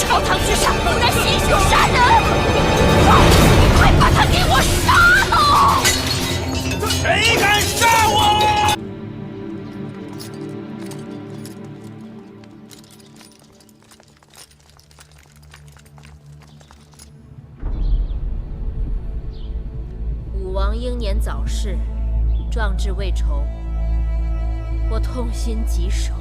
朝堂之上公然行凶杀人！快把他给我杀了！谁敢杀我？武王英年早逝，壮志未酬，我痛心疾首。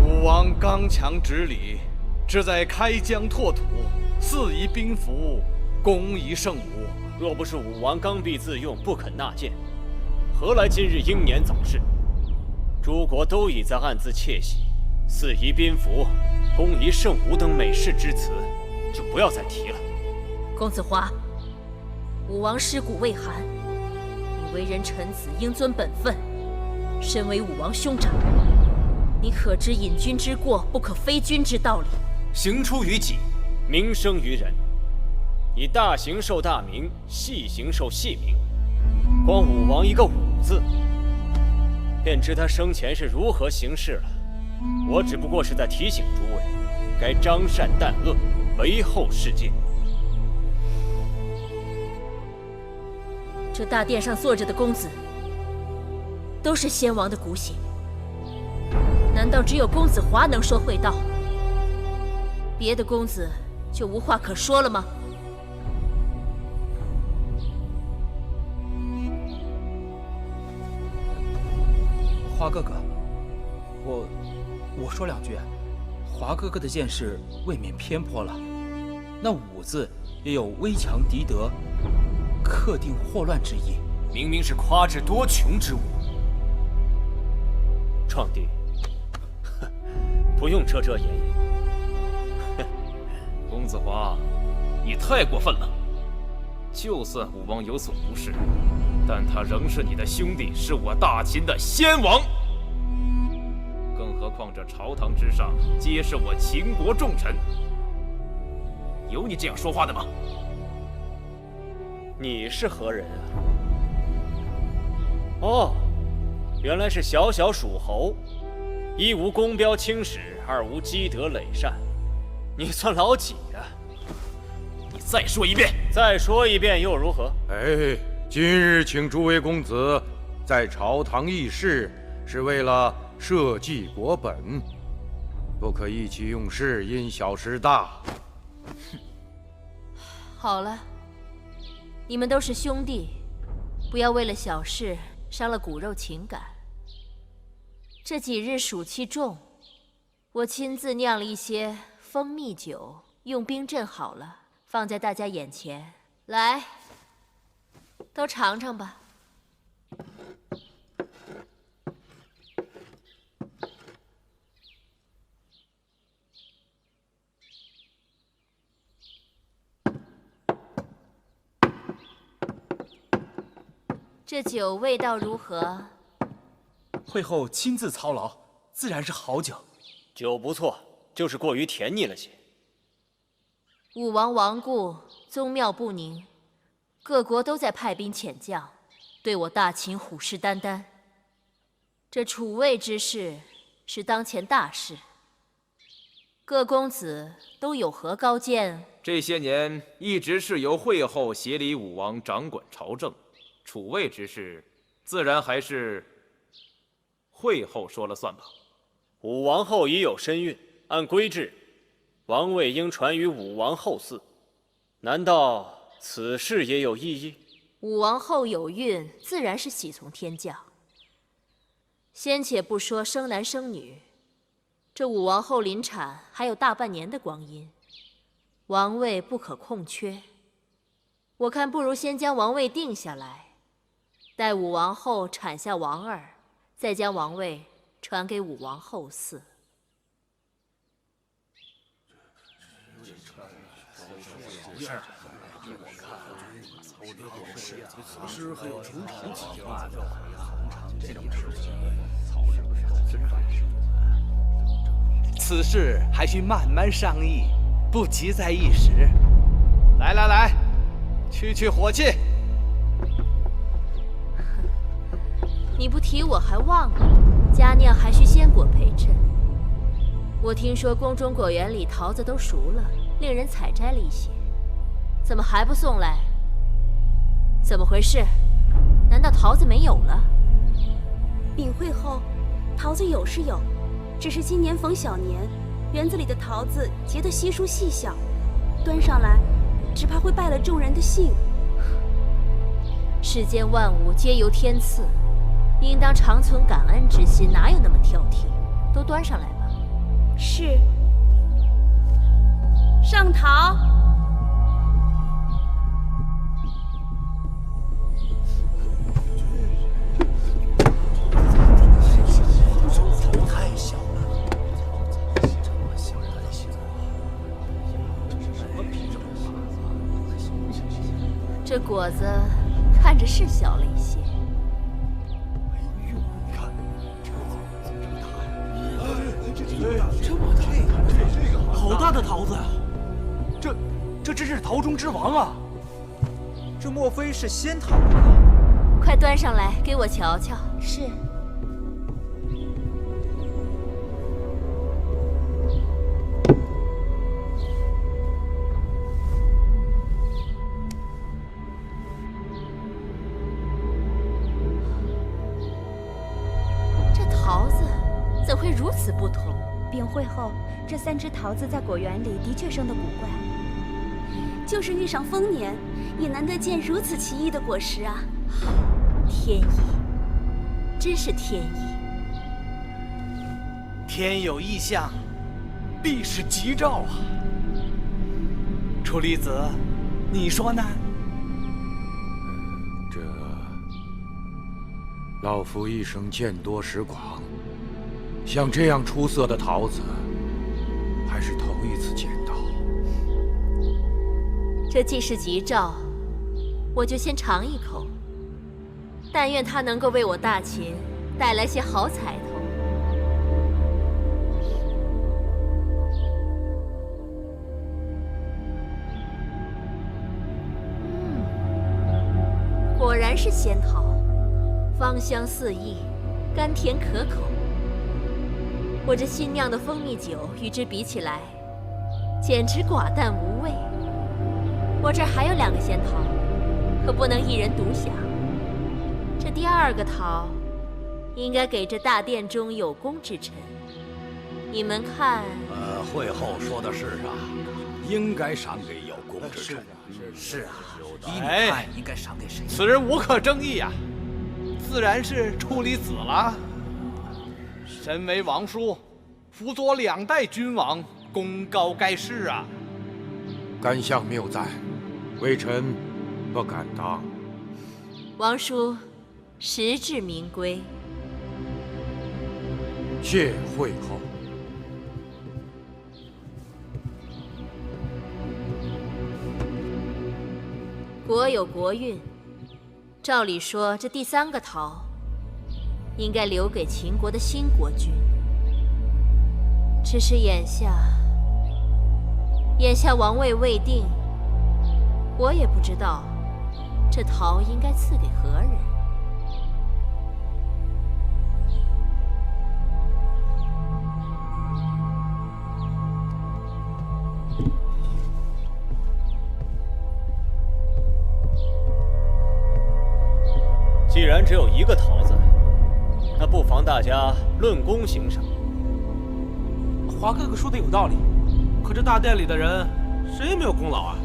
武王刚强直礼，志在开疆拓土，肆夷兵符，攻夷圣武。若不是武王刚愎自用，不肯纳谏，何来今日英年早逝？诸国都已在暗自窃喜，肆夷宾服、攻夷圣武等美事之词，就不要再提了。公子华，武王尸骨未寒，你为人臣子，应遵本分。身为武王兄长，你可知隐君之过，不可非君之道理？行出于己，名生于人。你大行受大名，细行受细名。光武王一个武字，便知他生前是如何行事了。我只不过是在提醒诸位，该彰善淡恶，为后世戒。这大殿上坐着的公子，都是先王的骨血。难道只有公子华能说会道？别的公子就无话可说了吗？华哥哥，我说两句。华哥哥的见识未免偏颇了，那武字也有危强敌得、克定祸乱之意。明明是夸之多穷之物。创帝，不用遮遮掩掩。公子华，你太过分了。就算武王有所不是，但他仍是你的兄弟，是我大秦的先王。更何况这朝堂之上皆是我秦国重臣，有你这样说话的吗？你是何人啊？哦，原来是小小属侯，一无公标青史，二无积德累善，你算老几呀？你再说一遍！再说一遍又如何？哎，今日请诸位公子在朝堂议事，是为了社稷国本，不可意气用事，因小失大。好了，你们都是兄弟，不要为了小事伤了骨肉情感。这几日暑气重，我亲自酿了一些蜂蜜酒，用冰镇好了，放在大家眼前，来，都尝尝吧。这酒味道如何？会后亲自操劳，自然是好酒。酒不错，就是过于甜腻了些。武王亡故，宗庙不宁，各国都在派兵遣将，对我大秦虎视眈眈。这楚魏之事是当前大事，各公子都有何高见？这些年一直是由会后协理武王掌管朝政，楚魏之事自然还是会后说了算吧。武王后已有身孕，按规制，王位应传于武王后嗣。难道此事也有异议？武王后有孕，自然是喜从天降。先且不说生男生女，这武王后临产还有大半年的光阴，王位不可空缺。我看不如先将王位定下来，待武王后产下王儿，再将王位传给武王后嗣。此事还需慢慢商议，不急在一时。来来来，去火气。你不提我还忘了，佳酿还需仙果陪衬。我听说宫中果园里桃子都熟了，令人采摘了一些，怎么还不送来？怎么回事？难道桃子没有了？禀会后，桃子有是有，只是今年逢小年，园子里的桃子结得稀疏细小，端上来，只怕会败了众人的兴。世间万物皆由天赐，应当常存感恩之心，哪有那么挑剔？都端上来吧。是。上桃。这果子看着是小了一些。好大的桃子啊！这真是桃中之王啊！这莫非是仙桃吗？快端上来给我瞧瞧。是。这桃子怎会如此不同？禀会后，这3只桃子在果园里的确生得古怪，就是遇上丰年，也难得见如此奇异的果实啊！天意，真是天意。天有异象，必是吉兆啊！楚离子，你说呢？这老夫一生见多识广，像这样出色的桃子，还是头一次见到。这既是吉兆，我就先尝一口。但愿它能够为我大秦带来些好彩头。果然是仙桃，芳香四溢，甘甜可口。我这新酿的蜂蜜酒与之比起来，简直寡淡无味。我这儿还有2个仙桃，可不能一人独享。这第2个桃，应该给这大殿中有功之臣。你们看，会后说的是啊，应该赏给有功之臣。是啊，依你看，应该赏给谁？此人无可争议啊，自然是楚离子了。身为王叔，辅佐2代君王，功高盖世啊。甘相谬赞，微臣不敢当。王叔实至名归。谢会后。国有国运，照理说这第3个桃，应该留给秦国的新国君。只是眼下王位未定，我也不知道这桃应该赐给何人。既然只有1个桃子，那不妨大家论功行赏。华哥哥说的有道理，可这大殿里的人谁也没有功劳啊！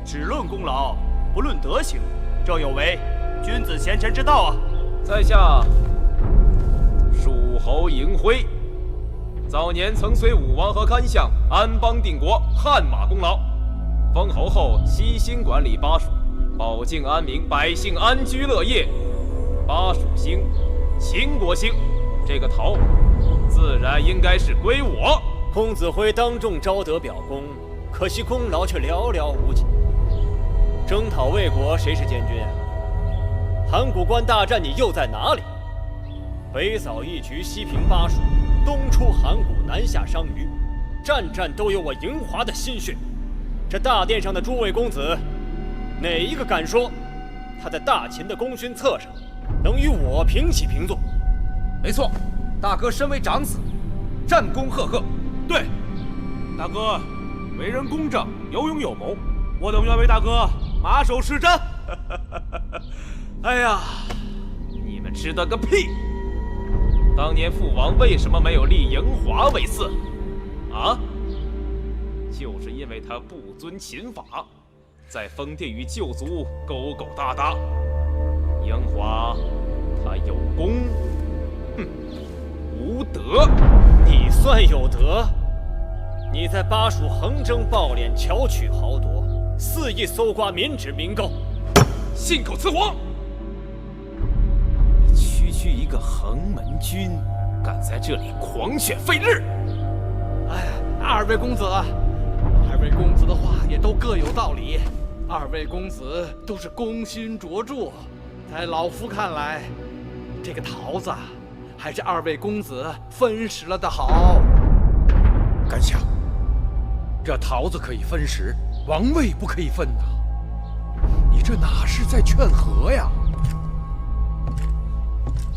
只论功劳，不论德行，这有违君子贤臣之道啊！在下蜀侯嬴辉，早年曾随武王和干相安邦定国，汗马功劳。封侯后悉心管理巴蜀，保境安民，百姓安居乐业。巴蜀兴，秦国兴，这个桃自然应该是归我。公子辉当众招得表功，可惜功劳却寥寥无几。征讨魏国，谁是监军啊？函谷关大战，你又在哪里？北扫义渠，西平巴蜀，东出函谷，南下商於，战战都有我嬴华的心血。这大殿上的诸位公子，哪一个敢说他在大秦的功勋册上能与我平起平坐？没错，大哥身为长子，战功赫赫。对，大哥为人公正，有勇有谋，我等愿为大哥马首是瞻。哎呀，你们知道个屁！当年父王为什么没有立嬴华为嗣？啊？就是因为他不遵秦法，在封地与旧族勾勾搭搭。嬴华他有功，哼，无德。你算有德？你在巴蜀横征暴敛，巧取豪夺，肆意搜刮民脂民膏，信口雌黄！区一个横门军，敢在这里狂犬吠日！哎，二位公子的话也都各有道理。二位公子都是功勋卓著，在老夫看来，这个桃子还是二位公子分食了的好。甘香，这桃子可以分食，王位不可以分呐！你这哪是在劝和呀？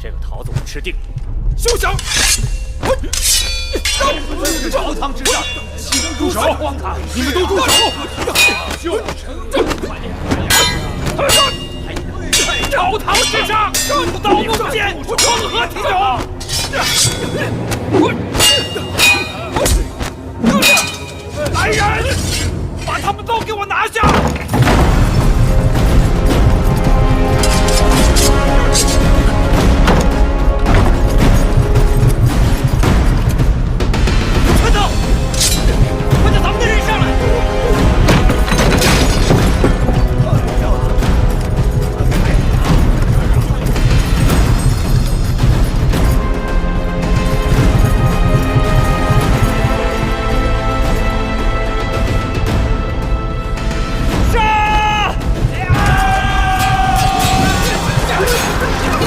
这个桃子我吃定了！休想！朝堂之上，岂能住手！荒唐！你们都住手！朝堂之上，刀不剑，成何体统？来人，把他们都给我拿下！快走！快叫咱们的人上来！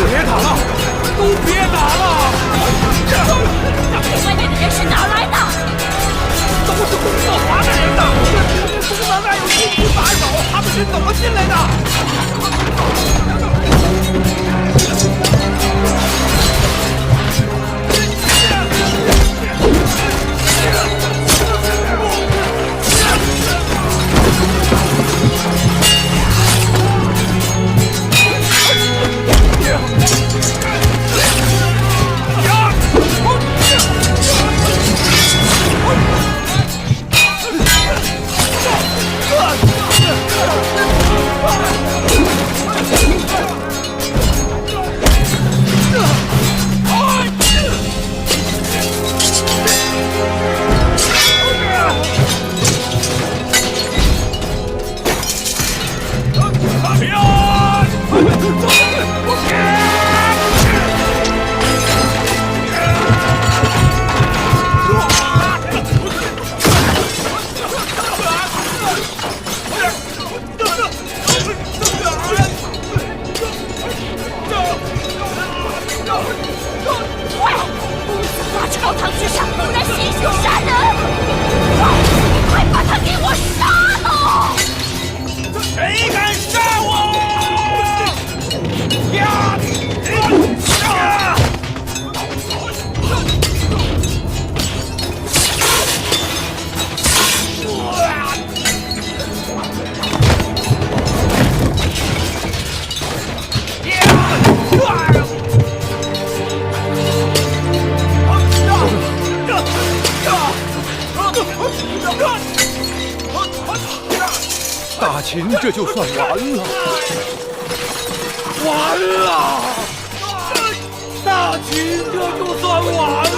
别打了，都别打了！外面的人是哪来的？都是公子华的人呐！这东门外有禁军把守，他们是怎么进来的？朝堂之上公然行凶杀人，快把他给我杀了！谁敢杀我？呀！大秦这就算完了，完了！大秦这就算完了。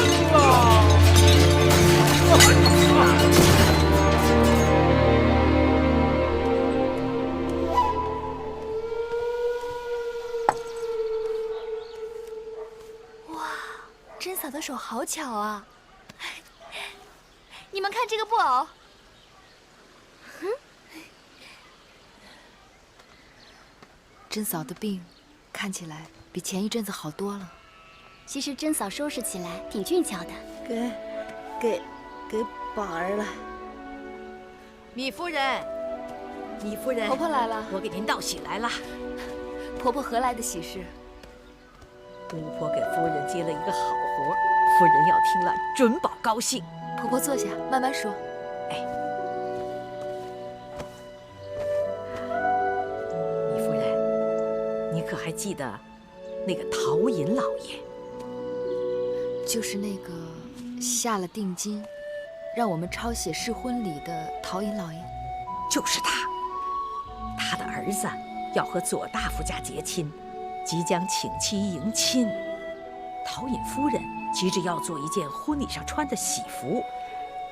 哇，甄嫂的手好巧啊！你们看这个布偶。甄嫂的病看起来比前一阵子好多了。其实甄嫂收拾起来挺俊俏的。给宝儿了。米夫人，婆婆来了，我给您道喜来了。婆婆何来的喜事？巫婆给夫人接了一个好活，夫人要听了准保高兴。婆婆坐下，慢慢说。糜夫人，你可还记得那个陶尹老爷？就是那个下了定金，让我们抄写试婚礼的陶尹老爷。就是他，他的儿子要和左大夫家结亲，即将请期迎亲。陶尹夫人急着要做一件婚礼上穿的喜服，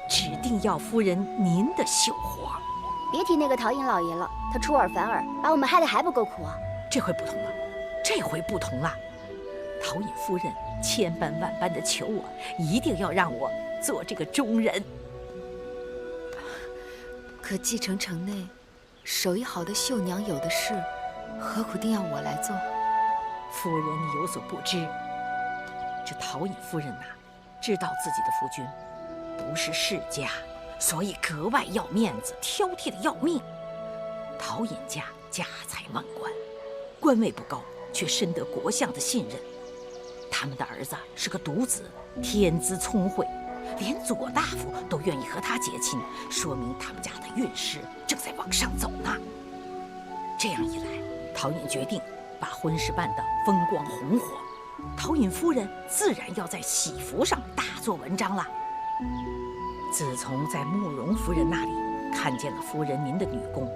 指定要夫人您的绣活。别提那个陶尹老爷了，他出尔反尔，把我们害得还不够苦啊！这回不同了，这回不同了。陶尹夫人千般万般的求我，一定要让我做这个中人。可继承城内手艺好的绣娘有的是，何苦定要我来做？夫人，你有所不知，这陶尹夫人呐，知道自己的夫君不是世家，所以格外要面子，挑剔的要命。陶尹家家财万贯，官位不高，却深得国相的信任。他们的儿子是个独子，天资聪慧，连左大夫都愿意和他结亲，说明他们家的运势正在往上走呢。这样一来，陶尹决定把婚事办得风光红火，陶尹夫人自然要在喜服上大做文章了。自从在慕容夫人那里看见了夫人您的女工，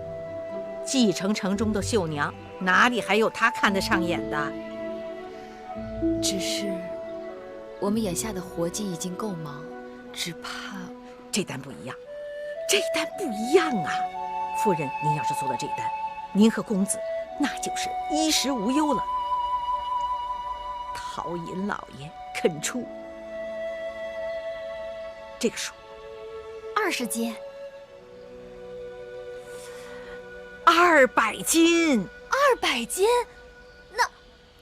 继承城中的绣娘哪里还有她看得上眼的？只是我们眼下的活计已经够忙，只怕这单不一样，这单不一样啊！夫人，您要是做了这单，您和公子那就是衣食无忧了。陶尹老爷肯出这个数，20斤，200斤，200斤，那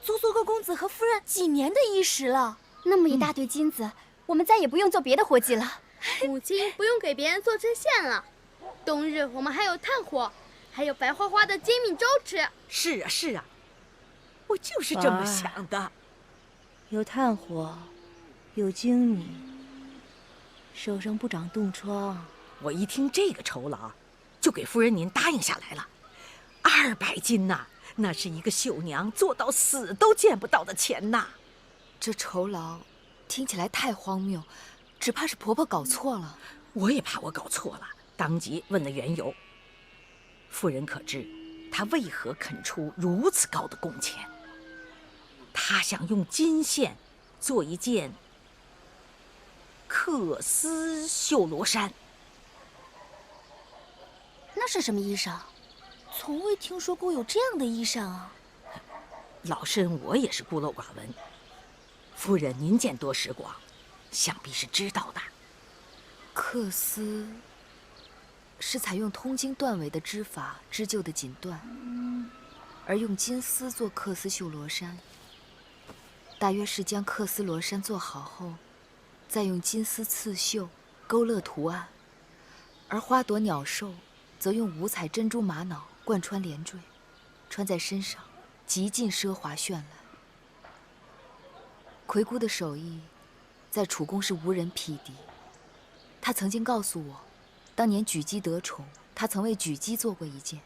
足足够公子和夫人几年的衣食了。那么一大堆金子，我们再也不用做别的活计了。母亲不用给别人做针线了，冬日我们还有炭火，还有白花花的精米粥吃。是啊，是啊，我就是这么想的。有炭火，有精米，手上不长冻疮。我一听这个酬劳，就给夫人您答应下来了。200斤呐，那是一个绣娘做到死都见不到的钱呐。这酬劳听起来太荒谬，只怕是婆婆搞错了。我也怕我搞错了，当即问了缘由。夫人可知她为何肯出如此高的工钱？她想用金线做一件缂丝绣罗衫。那是什么衣裳？从未听说过有这样的衣裳啊！老身我也是孤陋寡闻，夫人您见多识广，想必是知道的。缂丝是采用通经缎尾的织法织就的锦缎，而用金丝做缂丝绣罗衫。大约是将缂丝罗衫做好后，再用金丝刺绣勾勒图案，而花朵鸟兽则用五彩珍珠玛瑙贯穿连缀，穿在身上极尽奢华绚烂。魁姑的手艺在楚宫是无人匹敌。她曾经告诉我，当年举姬得宠，她曾为举姬做过一件。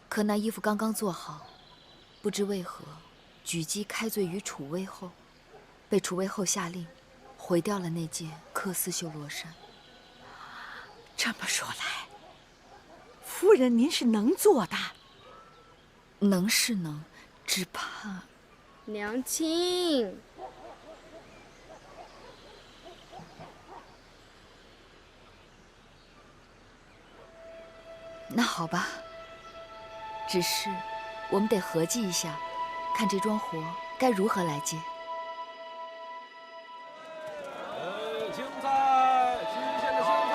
可那衣服刚刚做好，不知为何，举姬开罪于楚威后，被楚威后下令毁掉了那件缂丝绣罗衫。这么说来，夫人您是能做的。能是能，只怕娘亲。那好吧，只是我们得合计一下，看这桩活该如何来接。青菜，新鲜的青菜。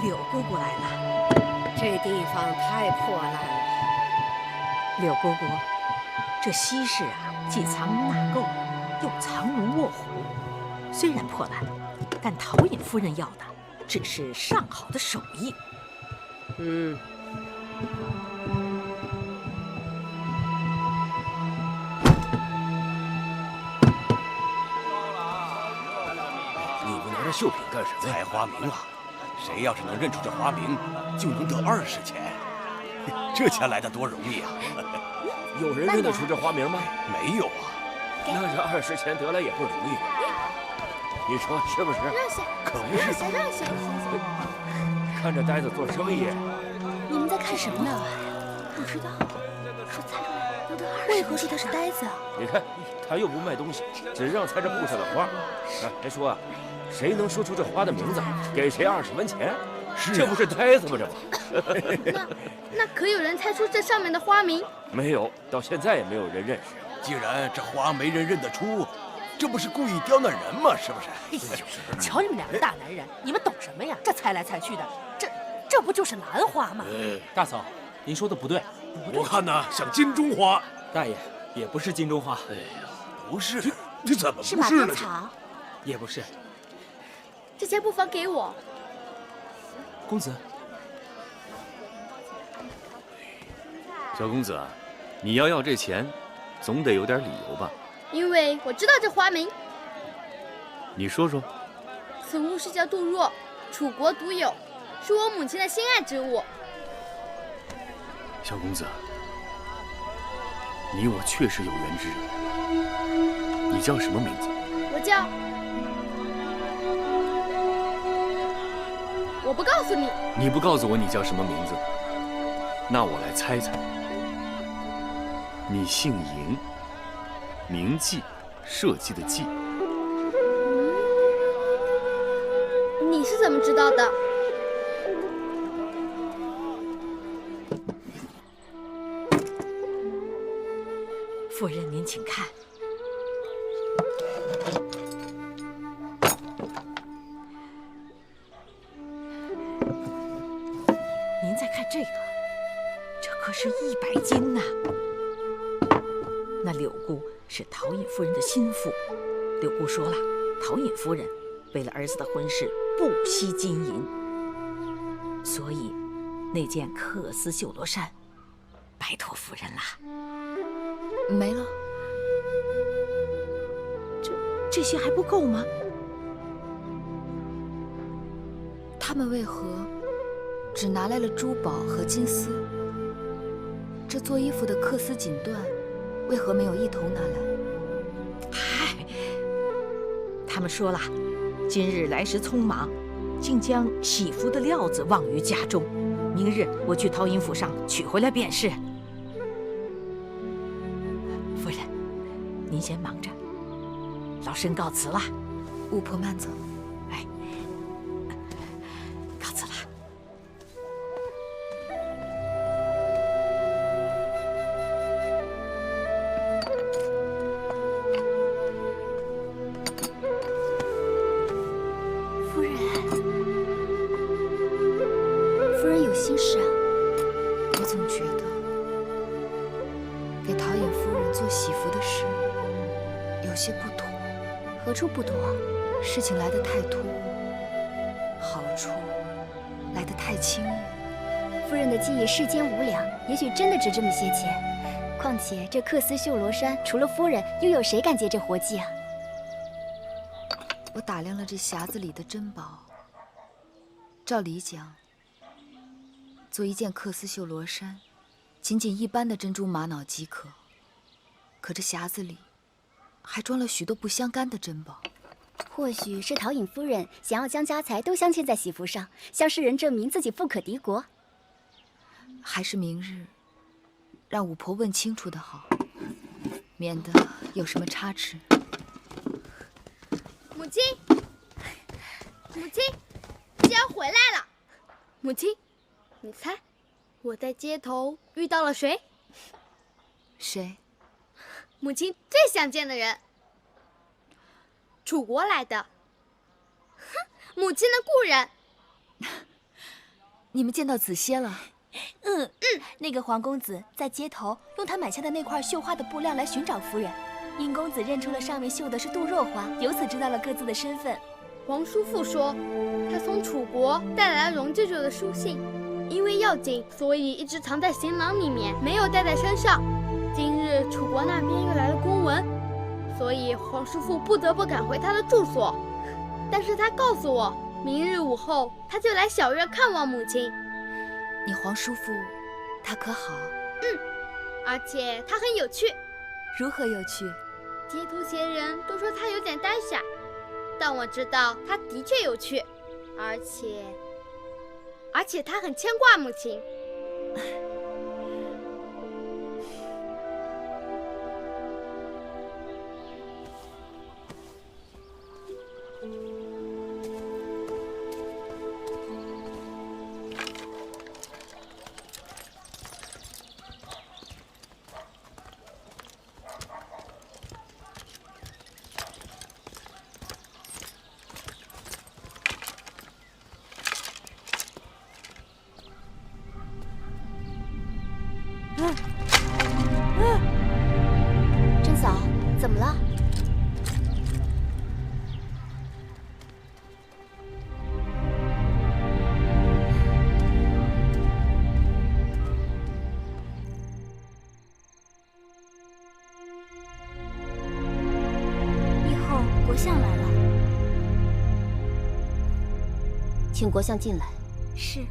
柳姑姑来了。这地方太破烂了。柳姑姑，这西市啊，既藏污纳垢，又藏龙卧虎，虽然破烂，但陶尹夫人要的只是上好的手艺。你们拿着绣品干什么呀？采花名啊！谁要是能认出这花名，就能得20钱。这钱来的多容易啊！有人认得出这花名吗？没有啊。那这20钱得来也不容易，你说是不是？让下，可不是。让下。看着呆子做生意，你们在看什么呢？不知道，说猜出来能得20。为何说他是呆子啊？你看，他又不卖东西，只让猜这布上的花。还说啊，谁能说出这花的名字，给谁20文钱。这不是呆子吗？这不。那可有人猜出这上面的花名？没有，到现在也没有人认识。既然这花没人认得出，这不是故意刁难人吗？是不是？哎呦，瞧你们两个大男人，你们懂什么呀？这猜来猜去的，这不就是兰花吗？大嫂，您说的不对。我看呢，像金钟花。大爷，也不是金钟花。哎呀，不是，这怎么不是马是呢？鞭草。也不是。这钱不妨给我。公子。小公子，你要这钱，总得有点理由吧？因为我知道这花名。你说说。此物是叫杜若，楚国独有，是我母亲的心爱之物。小公子，你我确实有缘之人。你叫什么名字？我叫……我不告诉你。你不告诉我你叫什么名字，那我来猜猜。你姓嬴，铭记，社稷的稷。你是怎么知道的？夫人，您请看。您再看这个，这可是100斤呐！那柳姑是陶尹夫人的心腹，柳姑说了，陶尹夫人为了儿子的婚事不惜金银，所以那件缂丝绣罗衫拜托夫人啦。没了。这些还不够吗？他们为何只拿来了珠宝和金丝？这做衣服的缂丝锦缎，为何没有一同拿来？嗨，他们说了，今日来时匆忙，竟将喜服的料子忘于家中。明日我去陶尹府上取回来便是。夫人，您先忙着，老身告辞了。巫婆慢走。哎，告辞了。夫人，夫人有心事啊？我总觉得给陶尹夫人做喜服的事有些不妥。何处不妥？事情来得太突兀，好处来得太轻易。夫人的技艺世间无两，也许真的值这么些钱。况且这缂丝绣罗衫，除了夫人，又有谁敢接这活计啊？我打量了这匣子里的珍宝，照理讲，做一件缂丝绣罗衫，仅仅一般的珍珠玛瑙即可。可这匣子里还装了许多不相干的珍宝。或许是陶尹夫人想要将家财都镶嵌在喜服上，向世人证明自己富可敌国。还是明日让巫婆问清楚的好，免得有什么差池。母亲，母亲，既然回来了，母亲，你猜，我在街头遇到了谁？谁？母亲最想见的人，楚国来的。哼，母亲的故人。你们见到子歇了？那个黄公子在街头用他买下的那块绣花的布料来寻找夫人。殷公子认出了上面绣的是杜若花，由此知道了各自的身份。皇叔父说，他从楚国带来了荣舅舅的书信，因为要紧，所以一直藏在行囊里面，没有带在身上。今日楚国那边又来了公文，所以皇叔父不得不赶回他的住所。但是他告诉我，明日午后他就来小院看望母亲。你皇叔父他可好？而且他很有趣。如何有趣？街头闲人都说他有点呆傻，但我知道他的确有趣，而且他很牵挂母亲。珍嫂，怎么了？以后国相来了，请国相进来。是。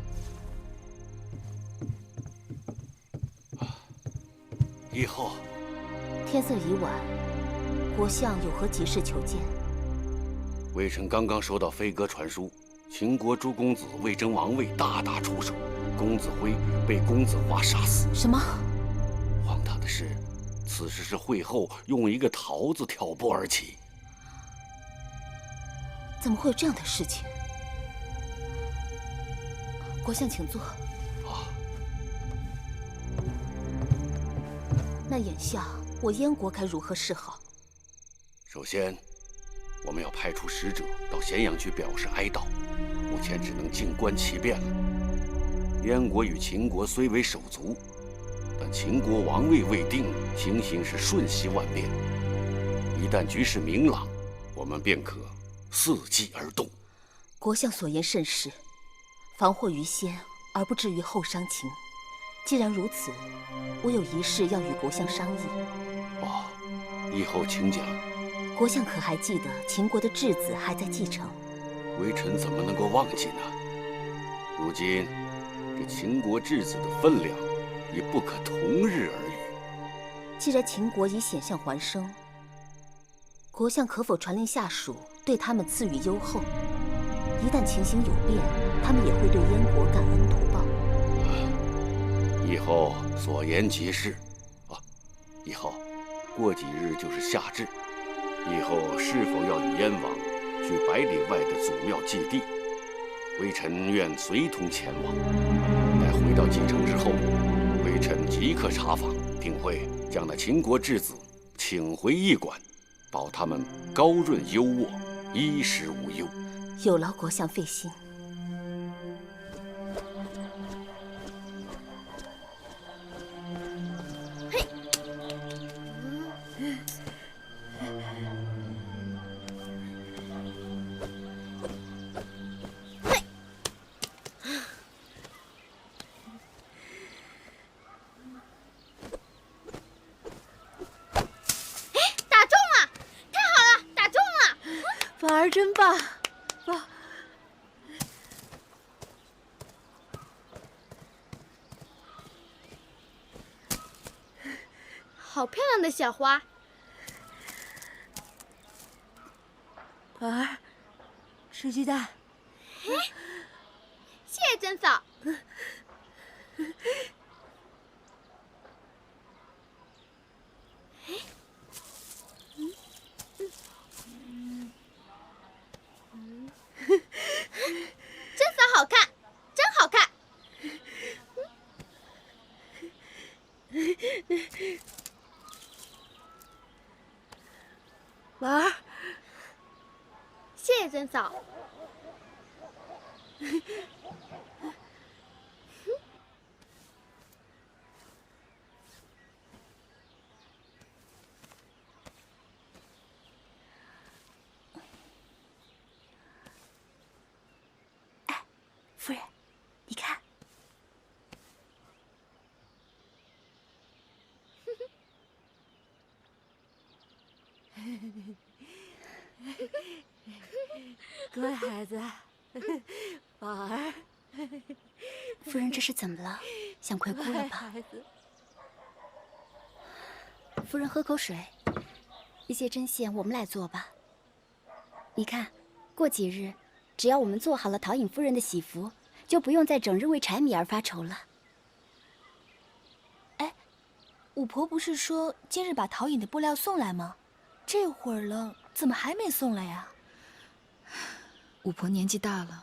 以后，天色已晚，国相有何急事求见？微臣刚刚收到飞鸽传书，秦国诸公子为争王位，大打出手，公子辉被公子华杀死。什么？荒唐的是，此事是会后用一个桃子挑拨而起。怎么会有这样的事情？国相请坐。那眼下我燕国该如何是好？首先，我们要派出使者到咸阳去表示哀悼，目前只能静观其变了。燕国与秦国虽为手足，但秦国王位未定，情形是瞬息万变。一旦局势明朗，我们便可伺机而动。国相所言甚是，防祸于先，而不至于后伤秦。既然如此，我有一事要与国相商议。以后请讲。国相可还记得秦国的质子还在继承？微臣怎么能够忘记呢？如今这秦国质子的分量已不可同日而语。既然秦国已险象环生，国相可否传令下属，对他们赐予优厚？一旦情形有变，他们也会对燕国感恩图报。以后所言极是。以后过几日就是夏至，以后是否要与燕王去100里外的祖庙祭地？微臣愿随同前往。待回到京城之后，微臣即刻查访，定会将那秦国质子请回驿馆，保他们高润优渥，衣食无忧。有劳国相费心。婉儿真棒，好漂亮的小花。婉儿，吃鸡蛋。谢谢珍嫂。珍嫂好看，真好看。婉儿，谢谢珍嫂。乖孩子，宝儿。夫人这是怎么了？想回顾了吧？夫人喝口水。一些针线我们来做吧。你看，过几日，只要我们做好了陶尹夫人的喜服，就不用再整日为柴米而发愁了。哎，五婆不是说今日把陶尹的布料送来吗？这会儿了，怎么还没送来呀？五婆年纪大了，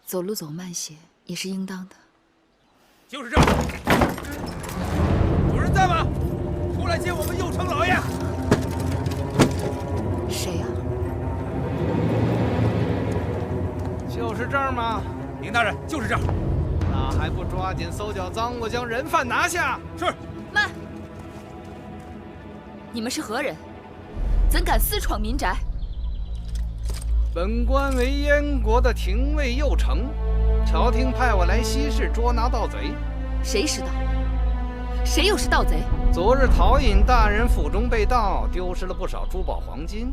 走路走慢些也是应当的。就是这儿。有人在吗？出来接我们右丞老爷。谁呀？就是这儿吗？林大人，就是这儿。那还不抓紧搜缴赃物，将人犯拿下？是。慢！你们是何人？怎敢私闯民宅？本官为燕国的廷尉右丞，朝廷派我来西市捉拿盗贼。谁是盗？谁又是盗贼？昨日陶尹大人府中被盗，丢失了不少珠宝黄金。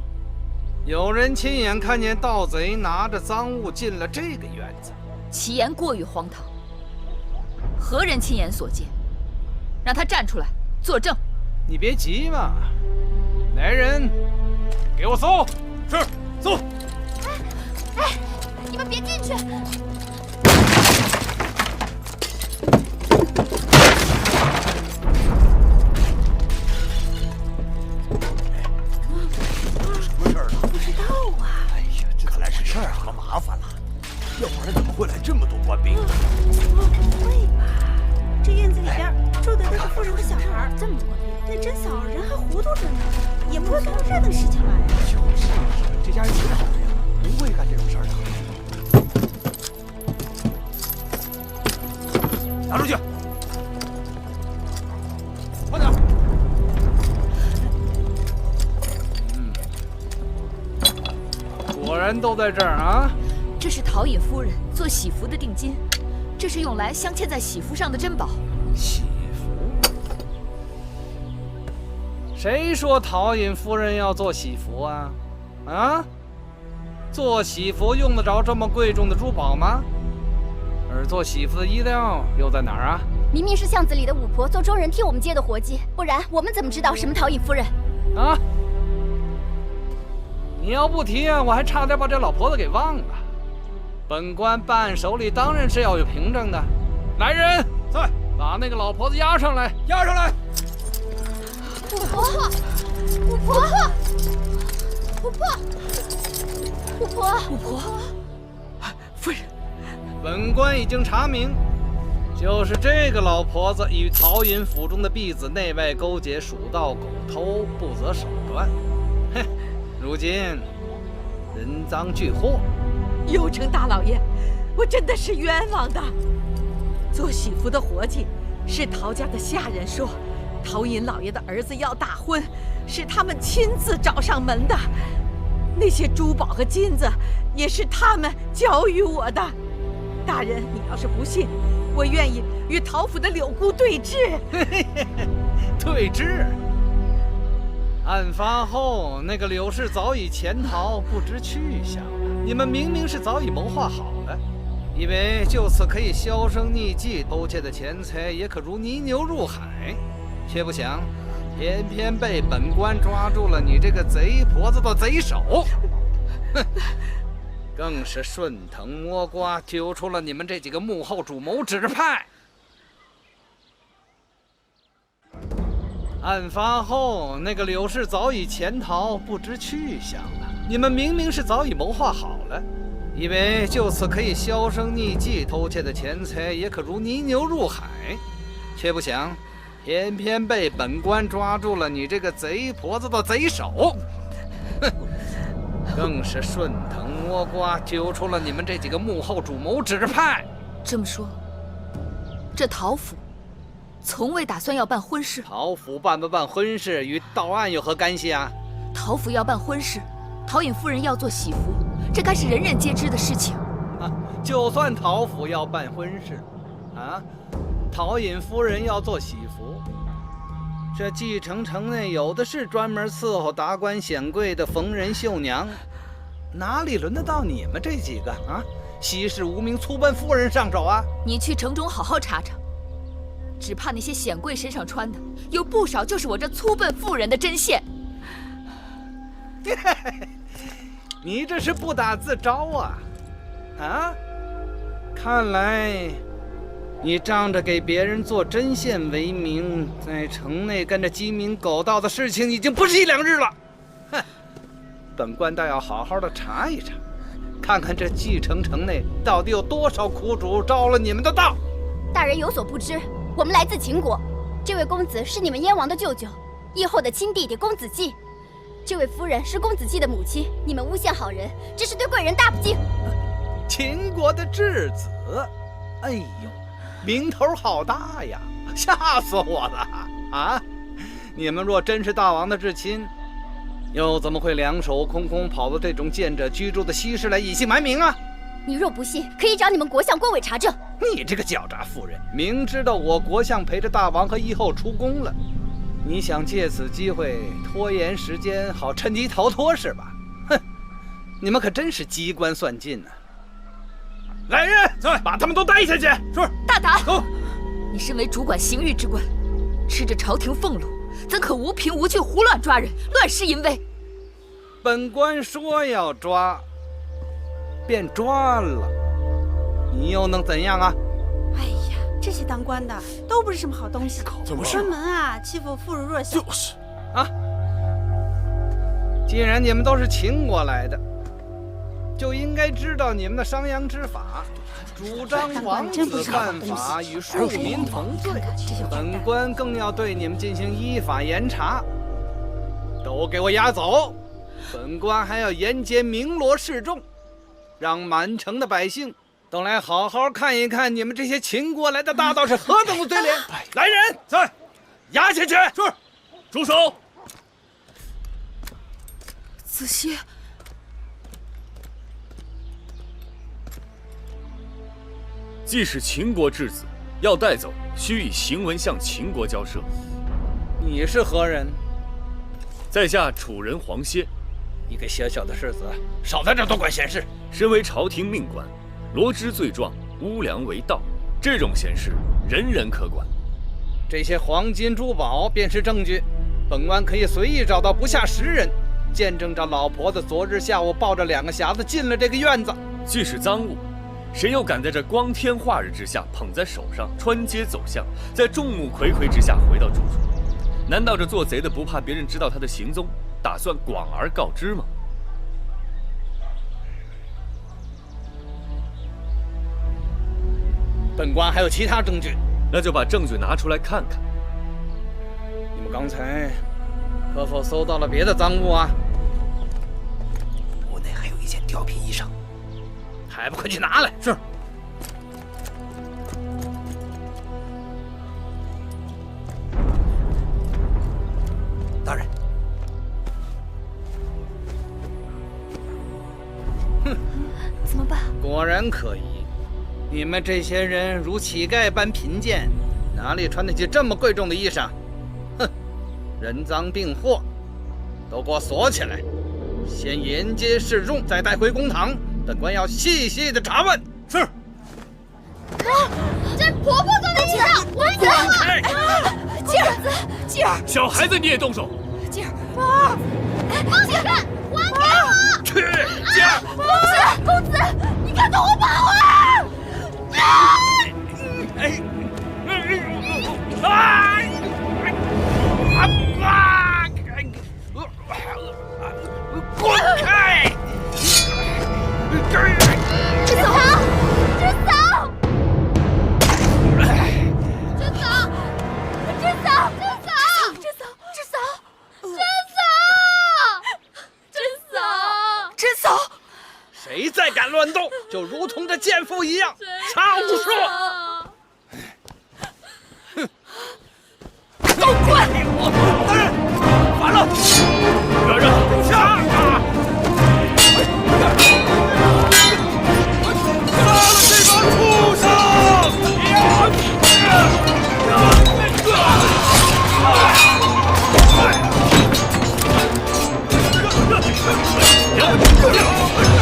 有人亲眼看见盗贼拿着赃物进了这个院子，其言过于荒唐。何人亲眼所见？让他站出来作证。你别急嘛，来人，给我搜！是，搜！哎，你们别进去！麻烦了，要不然怎么会来这么多官兵？不会吧？这院子里边住的都是夫人的小孩，这么多官兵，那甄嫂人还糊涂着呢，也不会干出这等事情来呀。就是，这家人挺好的呀，不会干这种事儿的。拿出去，快点！果然都在这儿啊！这是陶尹夫人做喜服的定金，这是用来镶嵌在喜服上的珍宝。喜服？谁说陶尹夫人要做喜服啊？啊？做喜服用得着这么贵重的珠宝吗？而做喜服的衣料又在哪儿啊？明明是巷子里的五婆做中人替我们接的活计，不然我们怎么知道什么陶尹夫人？啊！你要不提啊，我还差点把这老婆子给忘了。本官办案手里当然是要有凭证的。来人，在，把那个老婆子押上来！押上来！五婆，五婆，五婆，五婆，五婆，夫人，本官已经查明，就是这个老婆子与陶尹府中的婢子内外勾结，鼠盗狗偷，不择手段。哼！如今人赃俱获，右丞大老爷，我真的是冤枉的。做喜服的活计是陶家的下人说，陶尹老爷的儿子要大婚，是他们亲自找上门的。那些珠宝和金子也是他们交予我的。大人，你要是不信，我愿意与陶府的柳姑对质。对质？案发后，那个柳氏早已潜逃，不知去向了。你们明明是早已谋划好了，以为就此可以销声匿迹，偷窃的钱财也可如泥牛入海，却不想，偏偏被本官抓住了你这个贼婆子的贼手。哼，更是顺藤摸瓜，揪出了你们这几个幕后主谋指派。案发后，那个柳氏早已潜逃，不知去向了。你们明明是早已谋划好了，以为就此可以销声匿迹，偷窃的钱财也可如泥牛入海，却不想，偏偏被本官抓住了你这个贼婆子的贼手。哼，更是顺藤摸瓜，揪出了你们这几个幕后主谋指派。这么说，这陶府从未打算要办婚事。陶府办不办婚事与盗案有何干系啊？陶府要办婚事，陶尹夫人要做喜服，这该是人人皆知的事情。啊，就算陶府要办婚事，啊，陶尹夫人要做喜服，这蓟城城内有的是专门伺候达官显贵的逢人绣娘，哪里轮得到你们这几个啊？息事无名粗笨妇人上手啊！你去城中好好查查，只怕那些显贵身上穿的，有不少就是我这粗笨妇人的针线。你这是不打自招啊！啊，看来你仗着给别人做针线为名，在城内干着鸡鸣狗盗的事情，已经不是1、2日了。哼，本官倒要好好的查一查，看看这蓟城内到底有多少苦主招了你们的道。大人有所不知，我们来自秦国，这位公子是你们燕王的舅舅，义后的亲弟弟公子季。这位夫人是公子季的母亲，你们诬陷好人，这是对贵人大不敬。秦国的质子，哎呦，名头好大呀，吓死我了啊！你们若真是大王的至亲，又怎么会两手空空跑到这种贱者居住的西市来隐姓埋名啊？你若不信，可以找你们国相郭伟查证。你这个狡诈妇人，明知道我国相陪着大王和义后出宫了，你想借此机会拖延时间，好趁机逃脱是吧？哼，你们可真是机关算尽啊！来人，把他们都带下去。是。大胆！走。你身为主管刑狱之官，吃着朝廷俸禄，怎可无凭无据胡乱抓人，乱施淫威？本官说要抓，便抓了，你又能怎样啊？哎呀，这些当官的都不是什么好东西，怎么专门啊欺负妇孺弱小。就是啊，既然你们都是秦国来的，就应该知道你们的商鞅之法，主张王子犯法与庶民同罪。本官更要对你们进行依法严查，都给我押走！本官还要严监鸣锣示众，让满城的百姓都来好好看一看你们这些秦国来的大盗是何等的嘴脸！来人，在，押下去！是，住手！子熙。既是秦国质子，要带走，须以行文向秦国交涉。你是何人？在下楚人黄歇。一个小小的世子，少在这多管闲事。身为朝廷命官，罗织罪状，污良为盗，这种闲事人人可管。这些黄金珠宝便是证据，本官可以随意找到不下10人，见证着老婆子昨日下午抱着2个匣子进了这个院子。既是赃物，谁又敢在这光天化日之下捧在手上，穿街走巷，在众目睽睽之下回到住处？难道这做贼的不怕别人知道他的行踪，打算广而告之吗？本官还有其他证据，那就把证据拿出来看看。你们刚才可否搜到了别的赃物啊？屋内还有一件貂皮衣裳，还不快去拿来！是。大人。哼，怎么办？果然可疑。你们这些人如乞丐般贫贱，哪里穿得起这么贵重的衣裳？哼，人赃并获，都给我锁起来，先沿街示众，再带回公堂。本官要细细的查问。是。啊！这婆婆做的衣裳，我滚开！静儿，静儿，小孩子你也动手？静儿，放下看，还给我！去，静儿！公子，你敢动我跑啊！哎！滚开！智嫂，智嫂，智嫂，智嫂，智嫂，智嫂，智嫂，智嫂，智嫂，谁再敢乱动，就如同这贱妇一样，查无说。都滚！大人，反了！让下！杀了这帮畜生！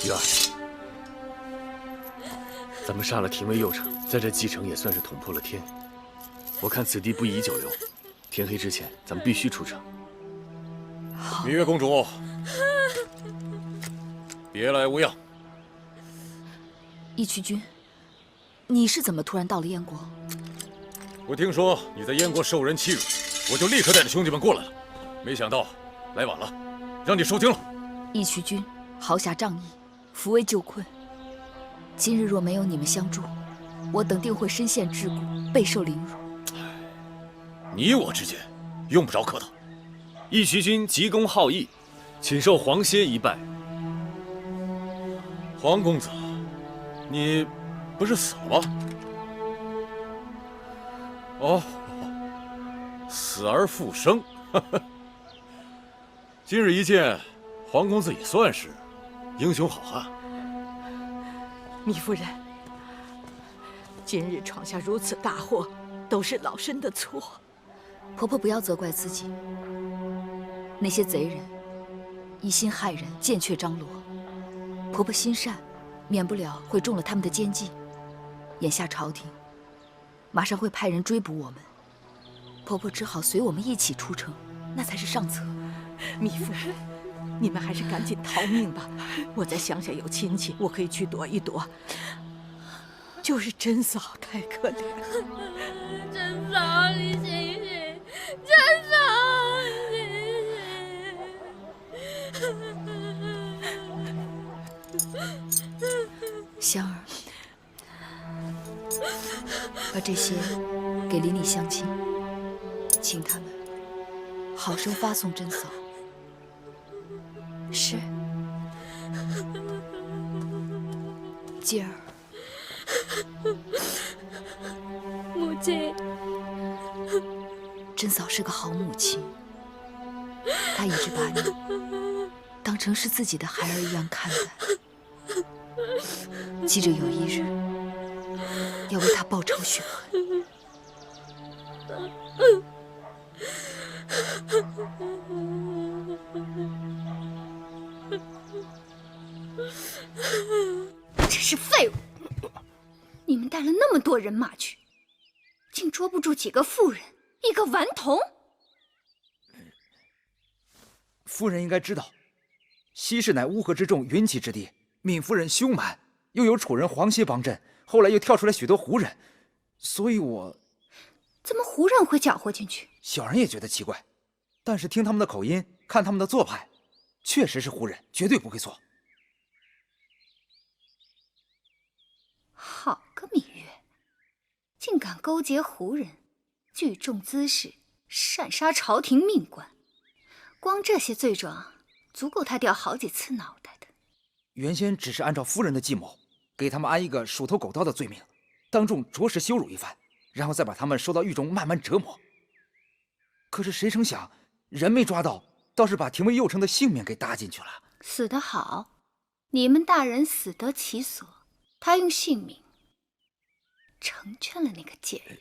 鱼儿，咱们杀了廷尉右丞，在这继承也算是捅破了天。我看此地不宜久留，天黑之前咱们必须出城。芈月公主，别来无恙。义渠君，你是怎么突然到了燕国？我听说你在燕国受人欺辱，我就立刻带着兄弟们过来了。没想到来晚了，让你受惊了。义渠君豪侠仗义，扶危救困。今日若没有你们相助，我等定会身陷桎梏，备受凌辱。你我之间用不着客套。义渠君急公好义，请受皇歇一拜。黄公子，你不是死了吗？哦，死而复生。今日一见，黄公子也算是英雄好汉。糜夫人，今日闯下如此大祸，都是老身的错。婆婆不要责怪自己，那些贼人一心害人，剑却张罗。婆婆心善，免不了会中了他们的奸计。眼下朝廷马上会派人追捕我们，婆婆只好随我们一起出城，那才是上策。糜夫人，你们还是赶紧逃命吧。我在乡下有亲戚，我可以去躲一躲。就是甄嫂太可怜了。甄嫂，你醒醒！甄嫂，你醒醒！香儿，把这些给邻里乡亲，请他们好生发送甄嫂。是。继儿，母亲，甄嫂是个好母亲，她一直把你当成是自己的孩儿一样看待，记着有一日要为她报仇雪恨。真是废物！你们带了那么多人马去，竟捉不住几个妇人，一个顽童。夫人应该知道，西市乃乌合之众云集之地，闵夫人凶蛮，又有楚人黄歇帮阵，后来又跳出来许多胡人，所以我……怎么胡人会搅和进去？小人也觉得奇怪，但是听他们的口音，看他们的做派，确实是胡人，绝对不会错。好个芈月，竟敢勾结胡人，聚众滋事，擅杀朝廷命官，光这些罪状，足够他掉好几次脑袋的。原先只是按照夫人的计谋，给他们安一个鼠头狗刀的罪名，当众着实羞辱一番，然后再把他们收到狱中慢慢折磨。可是谁成想，人没抓到，倒是把廷尉右丞的性命给搭进去了。死得好，你们大人死得其所，他用性命成全了那个贱人。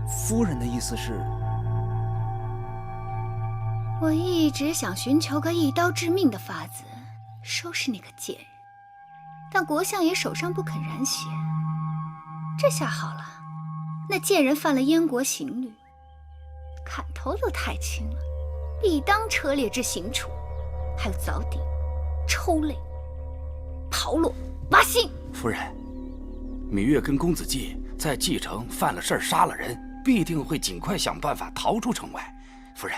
夫人的意思是？我一直想寻求个一刀致命的法子，收拾那个贱人，但国相爷手上不肯染血。这下好了，那贱人犯了燕国刑律，砍头都太轻了，理当车裂之刑处，还有凿顶、抽泪、刨落、挖心。夫人，芈月跟公子季在蓟城犯了事儿，杀了人，必定会尽快想办法逃出城外。夫人，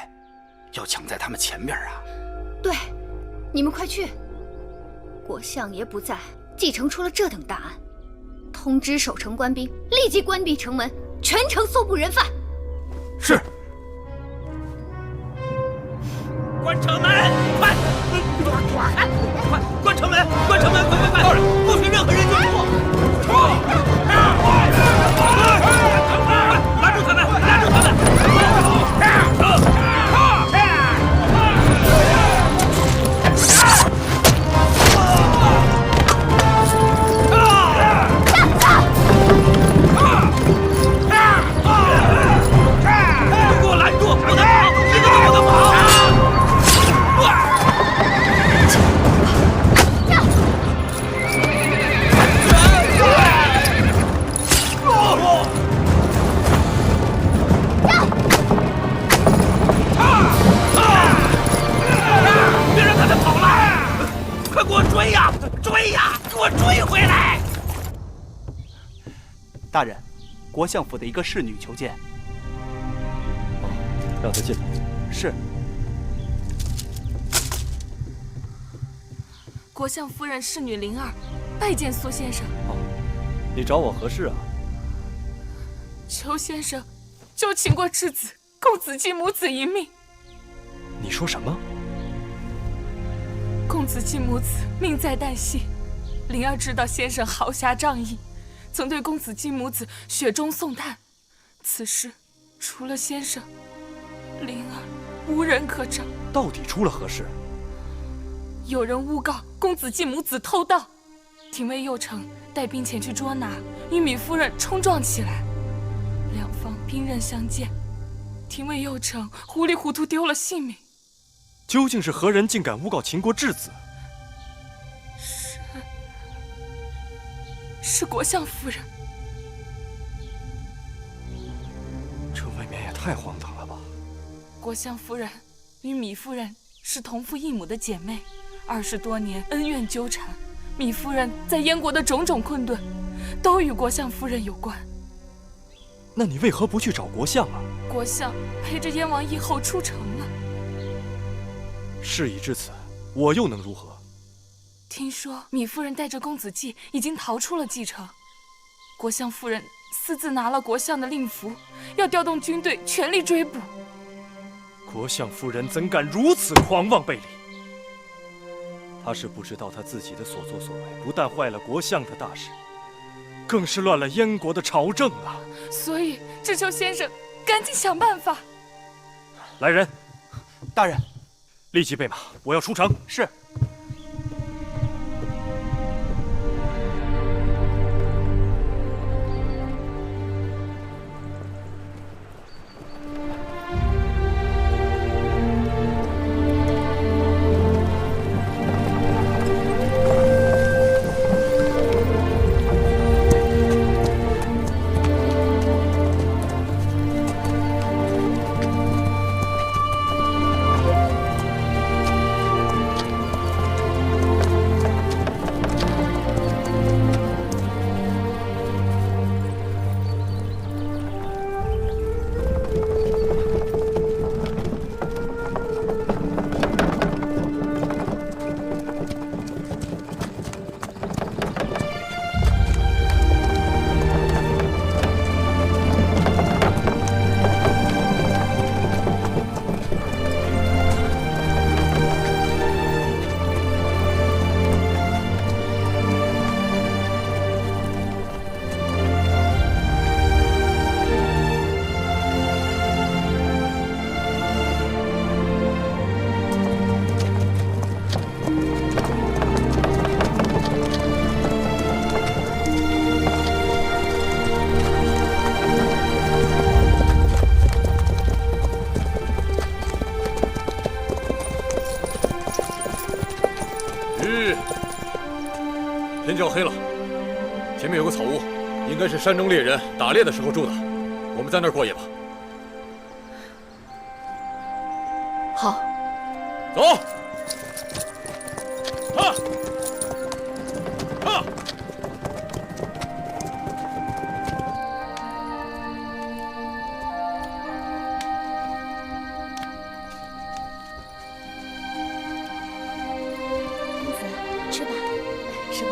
要抢在他们前面啊！对，你们快去！国相爷不在，蓟城出了这等大案，通知守城官兵立即关闭城门，全城搜捕人犯。是。关城门，快！快！关城门！关城门！快！不许任何人进入！拉住他们！拉住他们！大人，国相府的一个侍女求见。哦，让她进来。是。国相夫人侍女灵儿，拜见苏先生。哦，你找我何事啊？裘先生就请过质子公子季母子一命。你说什么？公子季母子命在旦夕，灵儿知道先生豪侠仗义，曾对公子季母子雪中送炭。此事除了先生，灵儿无人可找。到底出了何事？有人诬告公子季母子偷盗，廷尉右丞带兵前去捉拿，与米夫人冲撞起来，两方兵刃相见，廷尉右丞糊里糊涂丢了性命。究竟是何人竟敢诬告秦国质子？是国相夫人。这未免也太荒唐了吧！国相夫人与米夫人是同父异母的姐妹，20多年恩怨纠缠，米夫人在燕国的种种困顿，都与国相夫人有关。那你为何不去找国相啊？国相陪着燕王义后出城了。事已至此，我又能如何？听说米夫人带着公子季已经逃出了蓟城，国相夫人私自拿了国相的令符，要调动军队全力追捕。国相夫人怎敢如此狂妄悖逆？她是不知道她自己的所作所为，不但坏了国相的大事，更是乱了燕国的朝政啊！所以只求先生赶紧想办法。来人，大人，立即备马，我要出城。是。天就要黑了，前面有个草屋，应该是山中猎人打猎的时候住的，我们在那儿过夜吧。好，走。啊！啊！公子，吃吧，吃吧。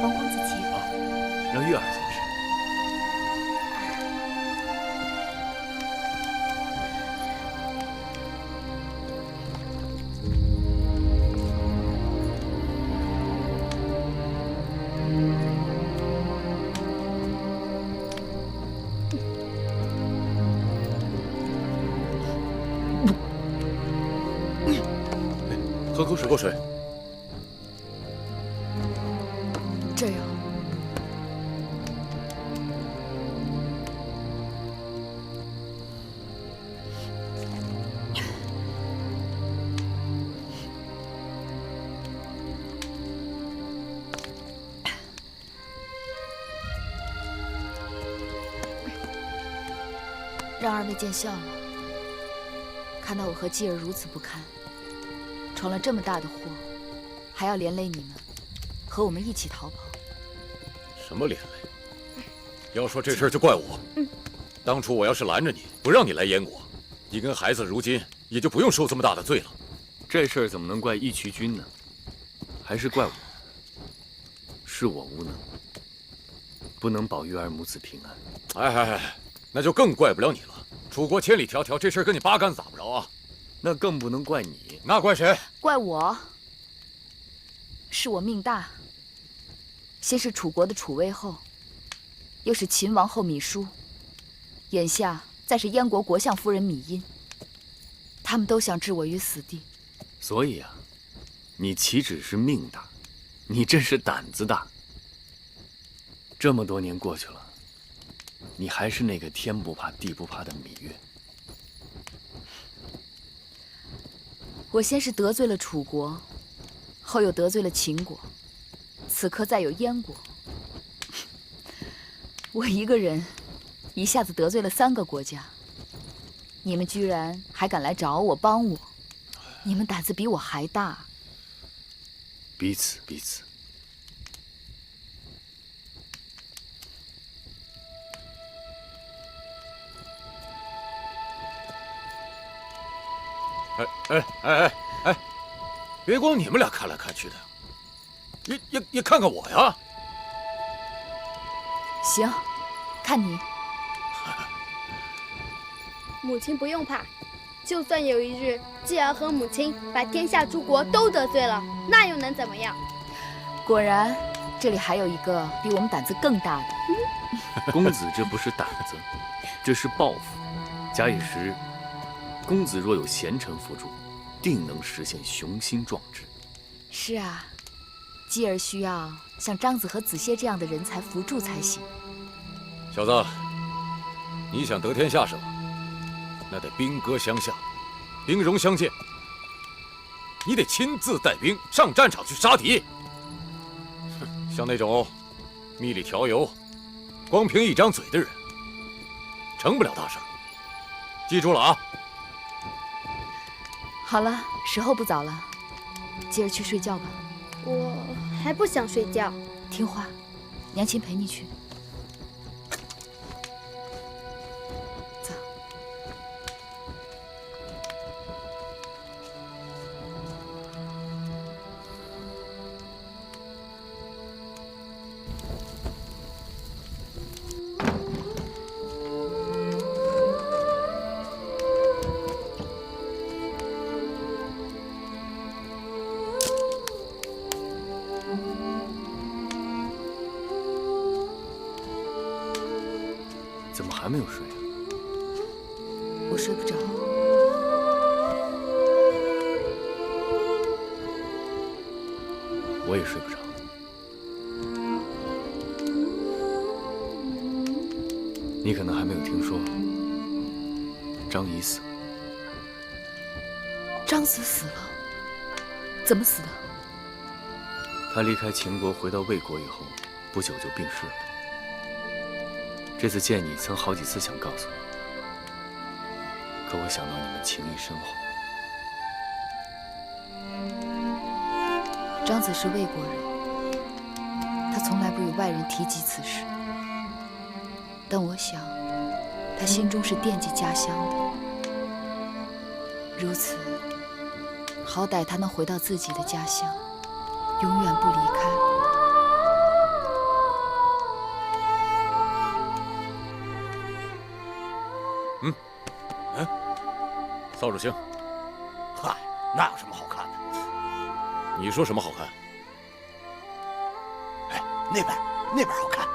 王公子请。让月儿先吃。喝口水过水。这样。让二位见笑了。看到我和继儿如此不堪，闯了这么大的祸，还要连累你们，和我们一起逃跑。什么连累？要说这事儿就怪我。当初我要是拦着你，不让你来燕国，你跟孩子如今也就不用受这么大的罪了。这事儿怎么能怪义渠君呢？还是怪我，是我无能，不能保玉儿母子平安。哎，那就更怪不了你了。楚国千里迢迢，这事儿跟你八竿子打不着啊。那更不能怪你，那怪谁？怪我，是我命大。先是楚国的楚威后，又是秦王后芈姝，眼下再是燕国国相夫人芈因，他们都想置我于死地。所以啊，你岂止是命大，你真是胆子大。这么多年过去了，你还是那个天不怕地不怕的芈月。我先是得罪了楚国，后又得罪了秦国，此刻再有燕国，我一个人一下子得罪了3个国家。你们居然还敢来找我帮我，你们胆子比我还大。彼此彼此。哎，别光你们俩看来看去的，也看看我呀。行，看你。母亲不用怕，就算有一日继儿和母亲把天下诸国都得罪了，那又能怎么样？果然，这里还有一个比我们胆子更大的。公子这不是胆子，这是抱负。假以时日，公子若有贤臣辅助，定能实现雄心壮志。是啊，继儿需要像张子和子歇这样的人才辅助才行。小子，你想得天下是吧？那得兵戈相向，兵戎相见。你得亲自带兵上战场去杀敌。像那种蜜里调油、光凭一张嘴的人，成不了大事。记住了啊！好了，时候不早了，继儿去睡觉吧。我还不想睡觉。听话，娘亲陪你去。走。怎么还没有睡啊？我睡不着。我也睡不着。你可能还没有听说，张仪死了。张子死了？怎么死的？他离开秦国回到魏国以后，不久就病逝了。这次见你，曾好几次想告诉你，可我想到你们情谊深厚。张子是魏国人，他从来不与外人提及此事。但我想，他心中是惦记家乡的。如此，好歹他能回到自己的家乡，永远不离开。扫帚星，嗨，那有什么好看的？你说什么好看？哎，那边好看。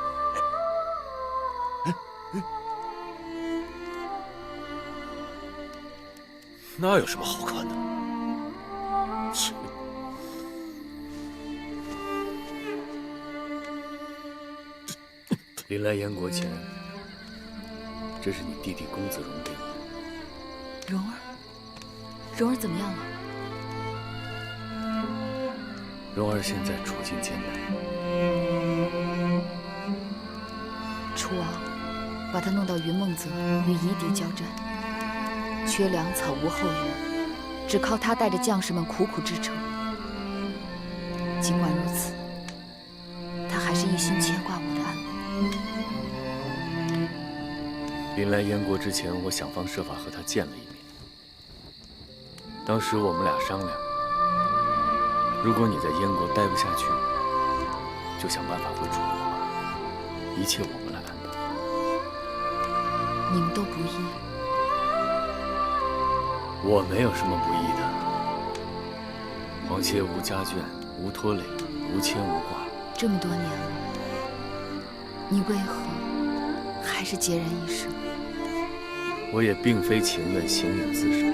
那有什么好看的？临来燕国前，这是你弟弟公子荣给我的。蓉儿怎么样了？蓉儿现在处境艰难，楚王把他弄到云梦泽与夷狄交战，缺粮草无后援，只靠他带着将士们苦苦支撑。尽管如此，他还是一心牵挂我的安危。临来燕国之前，我想方设法和他见了一面。当时我们俩商量，如果你在燕国待不下去，就想办法回楚国吧，一切我们来安排。你们都不易。我没有什么不易的。皇妾无家眷，无拖累，无牵无挂。这么多年了，你为何还是孑然一身？我也并非情愿形影自守，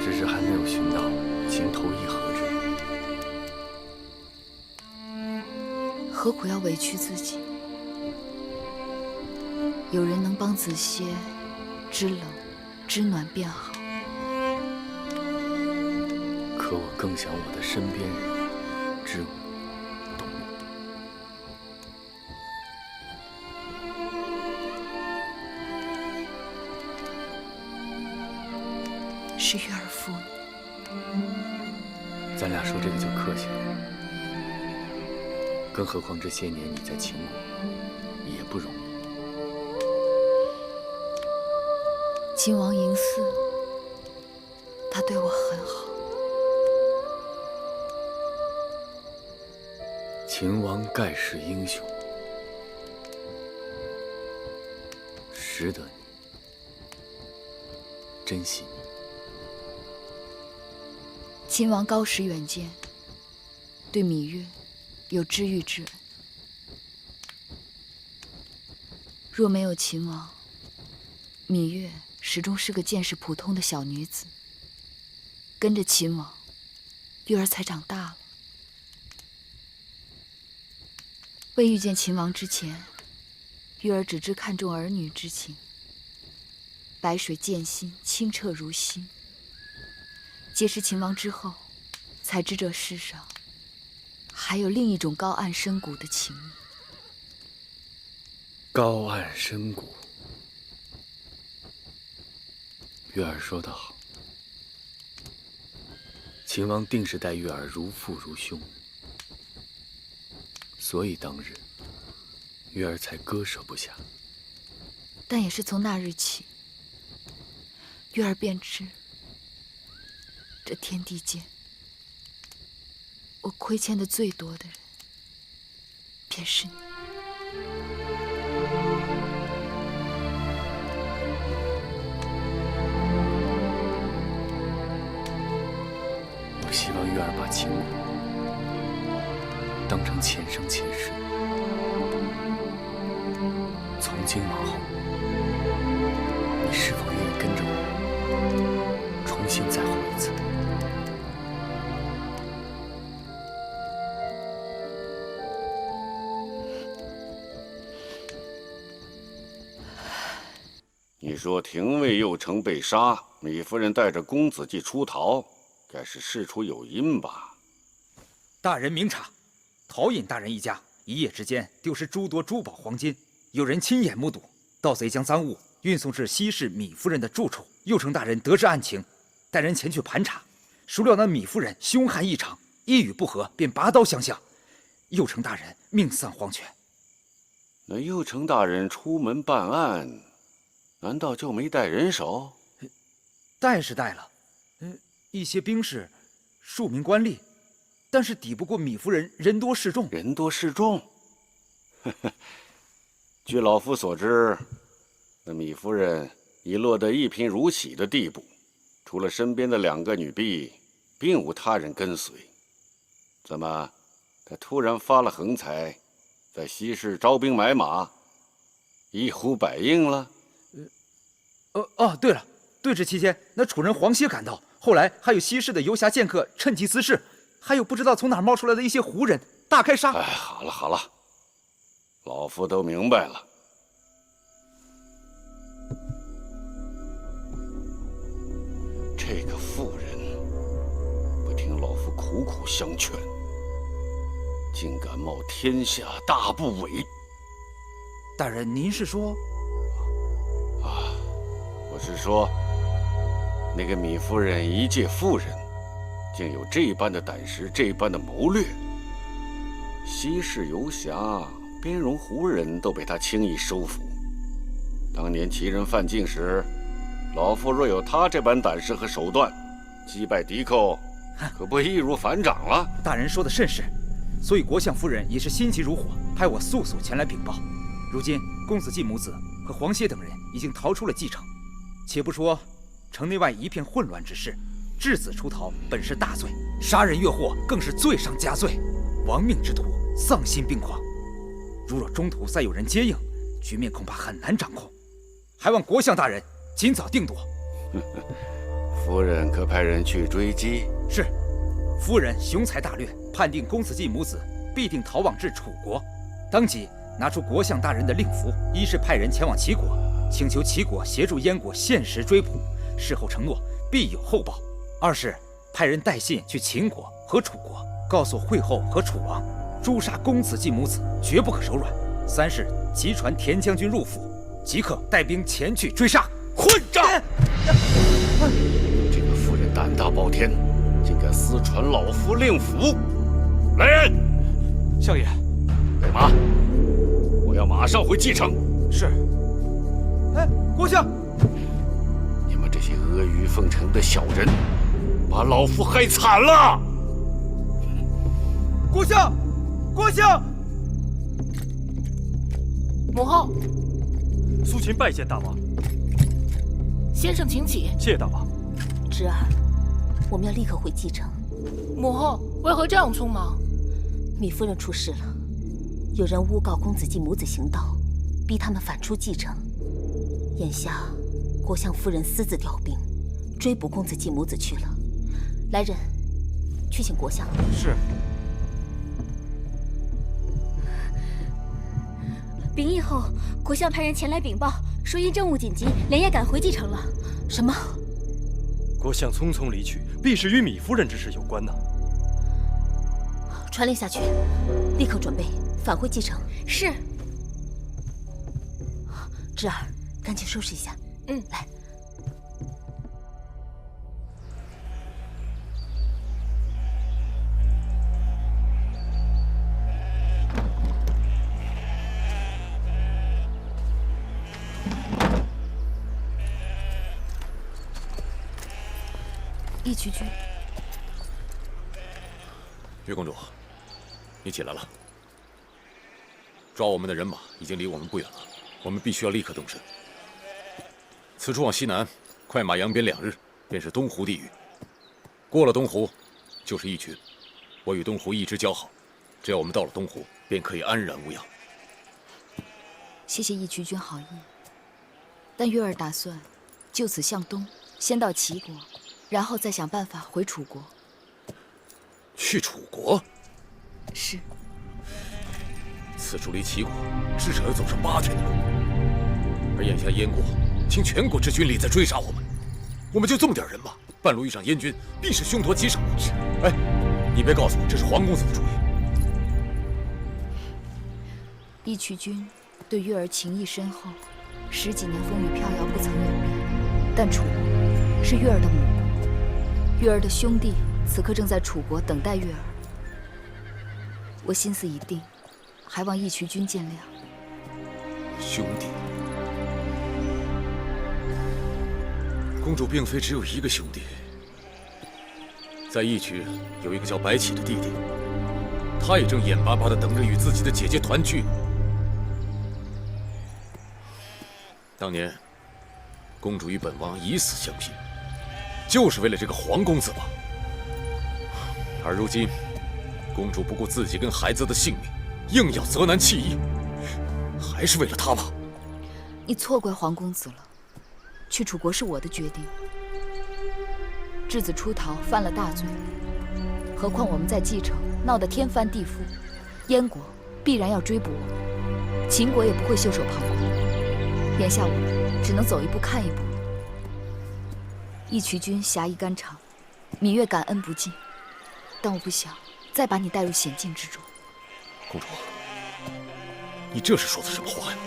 只是还没有寻到情投意合之人。何苦要委屈自己？有人能帮子歇知冷知暖便好。可我更想我的身边人知我懂我。是月儿夫人。咱俩说这个就客气了，更何况这些年你在秦国也不容易。秦王嬴驷，他对我很好。秦王盖世英雄，识得你，珍惜你。秦王高识远见，对芈月有知遇之恩。若没有秦王，芈月始终是个见识普通的小女子。跟着秦王，月儿才长大了。未遇见秦王之前，月儿只知看重儿女之情，白水见心，清澈如新。结识秦王之后，才知这世上还有另一种高岸深谷的情谊。高岸深谷，月儿说得好，秦王定是待月儿如父如兄，所以当日月儿才割舍不下。但也是从那日起，月儿便知，这天地间，我亏欠的最多的人，便是你。我希望月儿把秦国当成前生前世，从今往后，你是否愿意跟着我，重新再活一次？你说廷尉右丞被杀，芈夫人带着公子季出逃，该是事出有因吧？大人明察，陶尹大人一家一夜之间丢失诸多珠宝黄金，有人亲眼目睹盗贼将赃物运送至西市芈夫人的住处。右丞大人得知案情，带人前去盘查，孰料那芈夫人凶悍异常，一语不合便拔刀相向，右丞大人命丧黄泉。那右丞大人出门办案，难道就没带人手？带是带了，一些兵士，数名官吏，但是抵不过芈夫人人多势众。人多势众？据老夫所知，那芈夫人已落得一贫如洗的地步，除了身边的2个女婢，并无他人跟随。怎么，她突然发了横财，在西市招兵买马，一呼百应了？对了，对峙期间，那楚人黄歇赶到，后来还有西市的游侠剑客趁机滋事，还有不知道从哪儿冒出来的一些胡人，大开杀。好了好了，老夫都明白了。这个妇人不听老夫苦苦相劝，竟敢冒天下大不韪。大人，您是说？我是说，那个芈夫人一介妇人，竟有这般的胆识，这般的谋略。西市游侠、边戎胡人都被她轻易收服，当年齐人犯境时，老夫若有他这般胆识和手段，击败敌寇，可不易如反掌了。大人说的甚是，所以国相夫人也是心急如火，派我速速前来禀报。如今公子季母子和黄歇等人已经逃出了蓟城，且不说城内外一片混乱之势，稚子出逃本是大罪，杀人越货更是罪上加罪，亡命之徒丧心病狂。如若中途再有人接应，局面恐怕很难掌控，还望国相大人尽早定夺。夫人可派人去追击？是，夫人雄才大略，判定公子季母子必定逃往至楚国，当即拿出国相大人的令符，一是派人前往齐国，请求齐国协助燕国限时追捕，事后承诺必有厚报；二是派人带信去秦国和楚国，告诉惠后和楚王，诛杀公子季母子绝不可手软；三是急传田将军入府，即刻带兵前去追杀。混账！这个妇人胆大包天，竟敢私传老夫令符！来人！相爷，备马，我要马上回蓟城。是。哎，国相，你们这些阿谀奉承的小人，把老夫害惨了！国相，国相！母后，苏秦拜见大王。先生请起。谢大王。侄儿，我们要立刻回蓟城。母后，为何这样匆忙？糜夫人出事了，有人诬告公子季母子行盗，逼他们返出蓟城。眼下，国相夫人私自调兵，追捕公子季母子去了。来人，去请国相。是。禀议后，国相派人前来禀报，说因政务紧急，连夜赶回蓟城了。什么？国相匆匆离去，必是与糜夫人之事有关呢。传令下去，立刻准备返回蓟城。是。侄儿，赶紧收拾一下。来。义渠君，月公主，你起来了。抓我们的人马已经离我们不远了，我们必须要立刻动身。此处往西南，快马扬鞭2日，便是东湖地域。过了东湖，就是义渠。我与东湖一直交好，只要我们到了东湖，便可以安然无恙。谢谢义渠君好意，但月儿打算就此向东，先到齐国，然后再想办法回楚国。去楚国？是。此处离齐国至少要走上8天的路，而眼下燕国倾全国之军力在追杀我们，我们就这么点人马，半路遇上燕军，必是凶多吉少。哎，你别告诉我这是黄公子的主意。义渠君对月儿情谊深厚，10几年风雨飘摇不曾有变，但楚国是月儿的母国，月儿的兄弟此刻正在楚国等待月儿。我心思已定，还望义渠君见谅。兄弟，公主并非只有一个兄弟，在义渠有一个叫白起的弟弟，他也正眼巴巴地等着与自己的姐姐团聚。当年，公主与本王以死相拼，就是为了这个黄公子吧？而如今，公主不顾自己跟孩子的性命，硬要责难弃义，还是为了他吧？你错怪黄公子了，去楚国是我的决定。质子出逃犯了大罪，何况我们在蓟城闹得天翻地覆，燕国必然要追捕我们，秦国也不会袖手旁观。眼下我们只能走一步看一步了。义渠君侠义肝肠，芈月感恩不尽，但我不想再把你带入险境之中。公主，你这是说的什么话呀？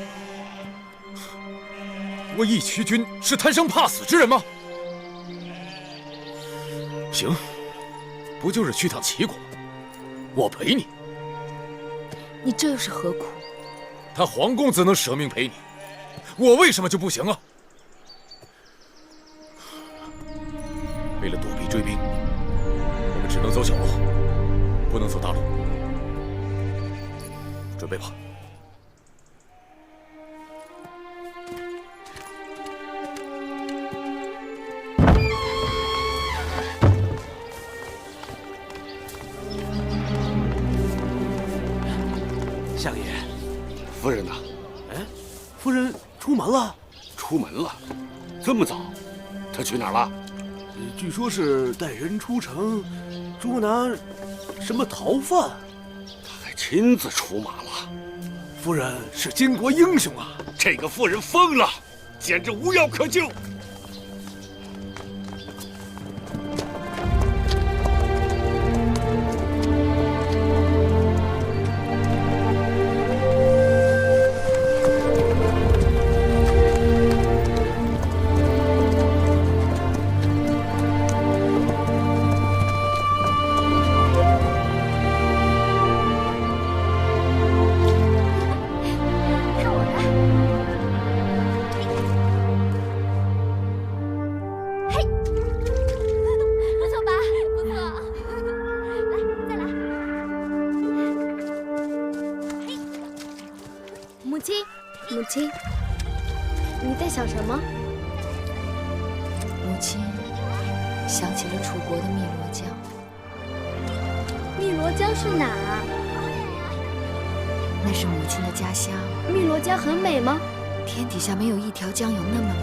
我义渠君是贪生怕死之人吗？行，不就是去趟齐国吗？我陪你。你这又是何苦？他黄公子能舍命陪你，我为什么就不行啊？为了躲避追兵，我们只能走小路，不能走大路。准备吧。相爷，夫人呢？哎，夫人出门了。出门了？这么早？她去哪儿了？据说是带人出城捉拿什么逃犯。她还亲自出马了。夫人是巾帼英雄啊！这个妇人疯了，简直无药可救。母亲，你在想什么？母亲想起了楚国的汨罗江。汨罗江是哪啊？那是母亲的家乡。汨罗江很美吗？天底下没有一条江有那么美。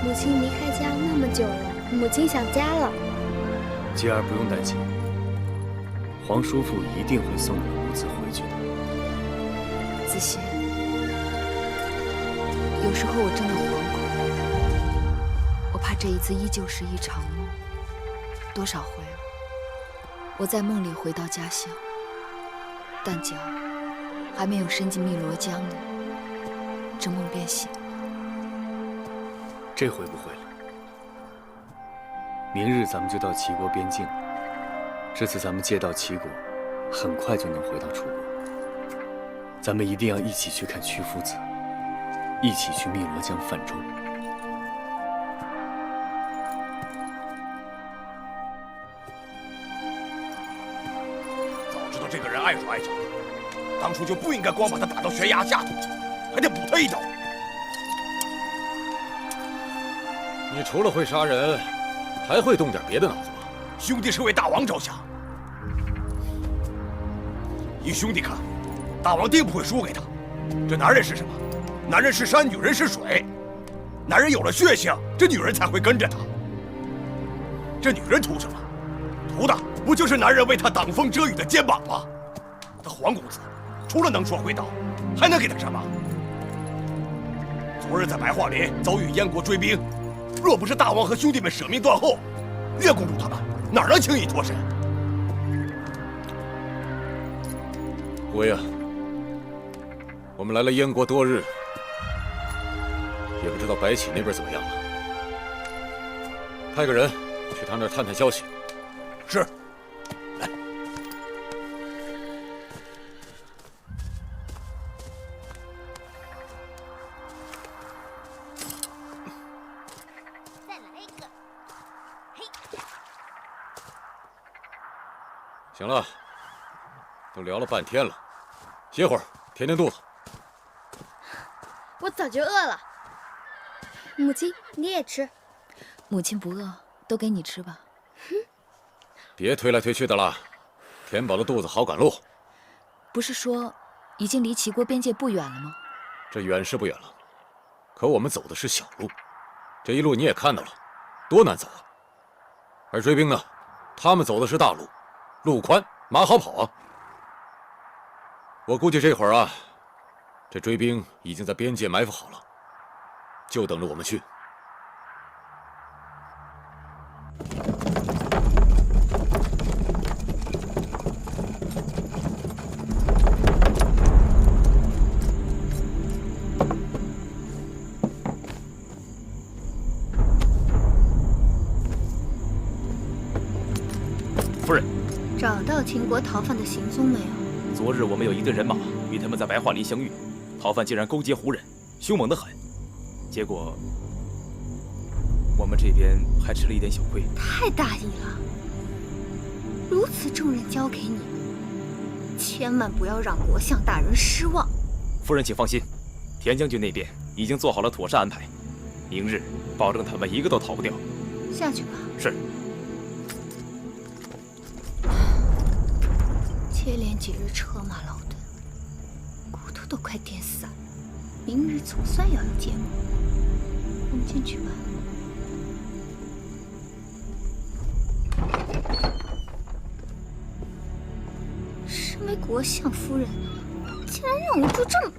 母亲离开家那么久了，母亲想家了。吉儿不用担心，皇叔父一定会送你母子回去的。子贤，有时候我真的惶恐，我怕这一次依旧是一场梦。多少回了，我在梦里回到家乡，但脚还没有伸进汨罗江呢，这梦便醒了。这回不会了。明日咱们就到齐国边境了，这次咱们借道齐国，很快就能回到楚国。咱们一定要一起去看屈夫子，一起去汨罗江泛舟。早知道这个人碍手碍脚的，当初就不应该光把他打到悬崖下头，还得补他一刀。你除了会杀人，还会动点别的脑子吗？兄弟是为大王着想，依兄弟看，大王定不会输给他。这男人是什么？男人是山，女人是水。男人有了血性，这女人才会跟着他。这女人图什么？图的不就是男人为她挡风遮雨的肩膀吗？我的黄公子，除了能说会道，还能给他什么？昨日在白桦林遭遇燕国追兵，若不是大王和兄弟们舍命断后，岳公主他们哪能轻易脱身？胡威啊，我们来了燕国多日，也不知道白起那边怎么样了。派个人去他那儿探探消息。是。来。再来一个。嘿。行了，都聊了半天了，歇会儿，填填肚子。我早就饿了。母亲，你也吃。母亲不饿，都给你吃吧。别推来推去的了，填饱了肚子好赶路。不是说已经离齐国边界不远了吗？这远是不远了，可我们走的是小路，这一路你也看到了，多难走啊。而追兵呢，他们走的是大路，路宽马好跑啊。我估计这会儿啊，这追兵已经在边界埋伏好了，就等着我们去。夫人，找到秦国逃犯的行踪没有？昨日我们有一队人马与他们在白桦林相遇，逃犯竟然勾结胡人，凶猛得很。结果我们这边还吃了一点小亏。太大意了！如此重任交给你，千万不要让国相大人失望。夫人，请放心，田将军那边已经做好了妥善安排，明日保证他们一个都逃不掉。下去吧。是。接连几日车马劳顿，骨头都快颠散了。明日总算要有结果。我们进去吧。身为国相夫人，竟然忍不住这么……